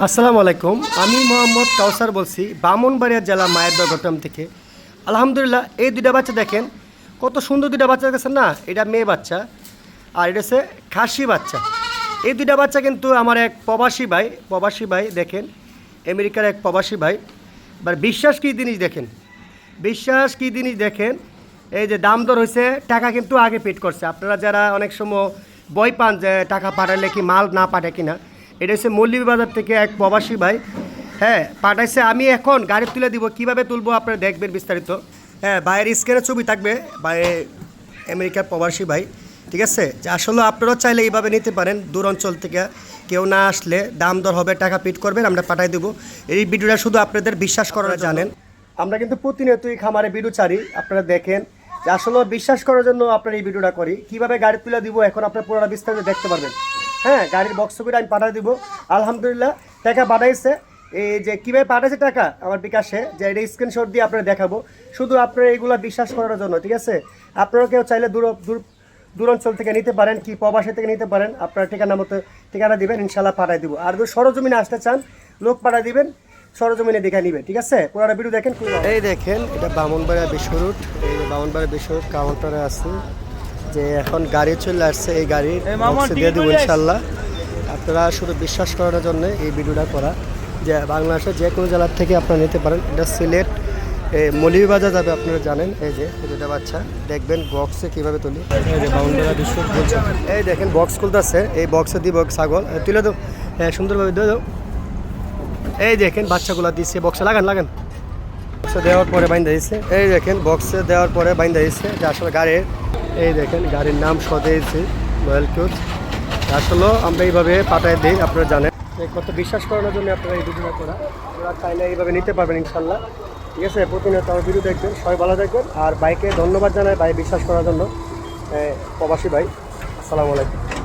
আসসালামু আলাইকুম। আমি মোহাম্মদ কাউসার বলছি ব্রাহ্মণবাড়িয়া জেলা মায়ের ঘটম থেকে। আলহামদুলিল্লাহ, এই দুইটা বাচ্চা দেখেন কত সুন্দর দুইটা বাচ্চা দেখেছেন না। এটা মেয়ে বাচ্চা আর এটা হচ্ছে খাসি বাচ্চা। এই দুইটা বাচ্চা কিন্তু আমার এক প্রবাসী ভাই দেখেন, আমেরিকার এক প্রবাসী ভাই। এবার বিশ্বাস কী জিনিস দেখেন, এই যে দাম দর হয়েছে, টাকা কিন্তু আগে পেড করছে। আপনারা যারা অনেক সময় ভয় পান যে টাকা পাঠালে কি মাল না পাঠায় কিনা, এটা হচ্ছে মৌলভীবাজার থেকে এক প্রবাসী ভাই, হ্যাঁ পাঠাইছে। আমি এখন গাড়ি তুলে দিব, কিভাবে তুলবো আপনারা দেখবেন বিস্তারিত। হ্যাঁ, ভাইয়ের স্ক্রিনে ছবি থাকবে, ভাই আমেরিকার প্রবাসী ভাই, ঠিক আছে। যে আসলে আপনারাও চাইলে এইভাবে নিতে পারেন। দূর অঞ্চল থেকে কেউ না আসলে দাম দর হবে, টাকা পেড করবেন, আমরা পাঠাই দেবো। এই ভিডিওটা শুধু আপনাদের বিশ্বাস করার জানেন। আমরা কিন্তু প্রতিনিয়তই খামারে ভিডিও ছাড়ি, আপনারা দেখেন। যে আসলে বিশ্বাস করার জন্য আপনারা এই ভিডিওটা করি। কীভাবে গাড়ি তুলে দিব এখন আপনার পুরোটা বিস্তারিত দেখতে পারবেন। হ্যাঁ, গাড়ির বক্স করে আমি পাঠিয়ে দিব। আলহামদুলিল্লাহ, টাকা পাঠাইছে। এই যে কীভাবে পাঠাইছে টাকা আমার বিকাশে, যে এটা স্ক্রিনশট দিয়ে আপনারা দেখাবো, শুধু আপনারা এইগুলো বিশ্বাস করার জন্য, ঠিক আছে। আপনারা কেউ চাইলে দূর অঞ্চল থেকে নিতে পারেন, কি প্রবাসী থেকে নিতে পারেন। আপনার ঠিকানা মতো ঠিকানা দিবেন, ইনশাল্লাহ পাঠাই দিব। আর যদি সরজমিনে আসতে চান, লোক পাঠাই দিবেন, সরজমিনে দেখে নিবে, ঠিক আছে। পুরো ভিডিও দেখেন। এই দেখেন, এটা ব্রাহ্মণবাড়িয়া বিশ্ব রুট। এই ব্রাহ্মণবাড়িয়া বিশ্ব রুট কাউন্টারে আছে, যে এখন গাড়ি চলে আসছে। এই গাড়ির বক্সে দিয়ে দেবো ইনশাল্লাহ। আপনারা শুধু বিশ্বাস করার জন্য এই ভিডিওটা করা, যে বাংলাদেশের যে কোনো জেলার থেকে আপনারা নিতে পারেন। এটা সিলেট মৌলভীবাজার যাবে, আপনারা জানেন। এই যে দুটা বাচ্চা দেখবেন বক্সে কীভাবে তুলি। এই যে ব্রাহ্মণবাড়িয়া বিশ্ব বলছে, এই দেখেন বক্স খুলতেছে। এই বক্সে দিব ছাগল, তুলে দাও, হ্যাঁ সুন্দরভাবে দিয়ে দাও। এই দেখেন বাচ্চাগুলো দিচ্ছে, বক্সে লাগান বক্সে দেওয়ার পরে বাইন্দা দিচ্ছে। এই দেখেন বক্সে দেওয়ার পরে বাইন্দা দিচ্ছে, যে আসলে গাড়ির, এই দেখেন গাড়ির নাম সদিয়েছি রয়্যাল কিউট। আসলে আমরা এইভাবে পাঠায় দিই, আপনারা জানেন। কত বিশ্বাস করানোর জন্য আপনারা এই ভিডিওটা করা। আপনারা চাইলে এইভাবে নিতে পারবেন ইনশাল্লাহ, ঠিক আছে। প্রতিনিয়ত আমার ভিডিও দেখবেন, সবাই ভালো থাকবেন। আর বাইকে ধন্যবাদ জানাই, ভাই বিশ্বাস করার জন্য, প্রবাসী ভাই। আসসালামু আলাইকুম।